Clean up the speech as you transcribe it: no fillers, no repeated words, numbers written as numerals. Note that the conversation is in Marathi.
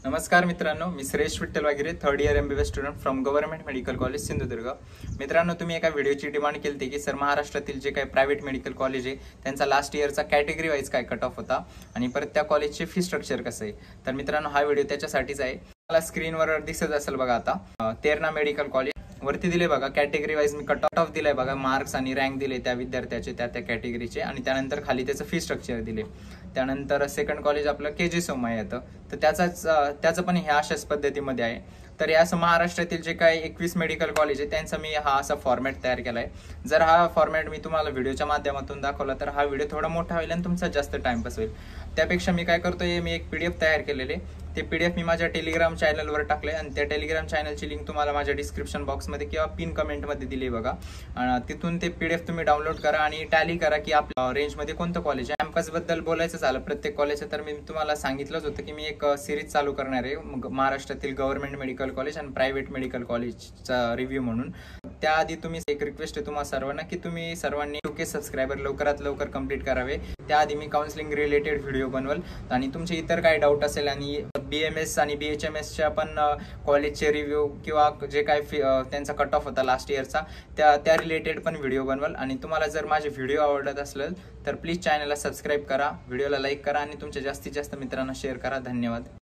नमस्कार मित्रांनो, मी Shreshth Vitthal Wagire, third year MBBS student from government medical college Sindhudurg. मित्रांनो, तुम्ही एका व्हिडिओची डिमांड केली होती की सर महाराष्ट्रातील जे काही प्रायव्हेट मेडिकल कॉलेज आहे त्यांचा लास्ट इयरचा कॅटेगरी वाईज काय कट ऑफ होता आणि परत त्या कॉलेजचे फी स्ट्रक्चर कसं आहे। तर मित्रांनो, हा व्हिडिओ त्याच्यासाठीच आहे। मला स्क्रीनवर दिसत असेल बघा, आता तेरणा मेडिकल कॉलेज वरती दिले बघा, कॅटेगरी वाईज मी कट ऑफ दिलाय बघा, मार्क्स आणि रँक दिले त्या विद्यार्थ्याचे त्या कॅटेगरीचे, आणि त्यानंतर खाली त्याचं फी स्ट्रक्चर दिले। त्यानंतर सेकंड कॉलेज आपलं KG सोमा येतं, तर त्याचं पण ह्या अशाच पद्धतीमध्ये आहे। तर या महाराष्ट्रातील जे काही 21 मेडिकल कॉलेज आहे त्यांचा मी हा असा फॉर्मॅट तयार केलाय। जर हा फॉर्मॅट मी तुम्हाला व्हिडिओच्या माध्यमातून दाखवला तर हा व्हिडिओ थोडा मोठा होईल आणि तुमचा जास्त टाइमपास होईल। त्यापेक्षा मी काय करतोय, मी एक PDF तयार केलेले, ते PDF मी माझ्या टेलिग्राम चॅनलवर टाकले आणि त्या टेलिग्राम चॅनलची लिंक तुम्हाला माझ्या डिस्क्रिप्शन बॉक्समध्ये किंवा पिन कमेंटमध्ये दिली बघा। तिथून ते PDF तुम्ही डाउनलोड करा आणि टॅली करा की आपल्या रेंजमध्ये कोणतं कॉलेज आहे। कॅम्पस बद्दल बोलायचं झालं प्रत्येक कॉलेजचं, तर मी तुम्हाला सांगितलंच होतं की मी एक सिरीज चालू करणार आहे महाराष्ट्रातील गव्हर्नमेंट मेडिकल कॉलेज आणि प्रायव्हेट मेडिकल कॉलेजचा रिव्ह्यू म्हणून। त्याआधी तुम्ही एक रिक्वेस्ट आहे तुम्हाला सर्वांना की तुम्ही सर्वांनी 2K सबस्क्रायबर लवकरात लवकर कंप्लीट करावे। त्याआधी मी काउन्सिलिंग रिलेटेड व्हिडिओ बनवल आणि तुमचे इतर काय डाऊट असेल आणि BMS आणि BHMSच्या पण कॉलेजचे रिव्ह्यू किंवा जे काय त्यांचा कट ऑफ होता लास्ट इयरचा त्या रिलेटेड पण व्हिडिओ बनवल। आणि तुम्हाला जर माझे व्हिडिओ आवडत असेल तर प्लीज चॅनलला सबस्क्राईब करा, व्हिडिओला लाईक करा आणि तुमच्या जास्तीत जास्त मित्रांना शेअर करा। धन्यवाद।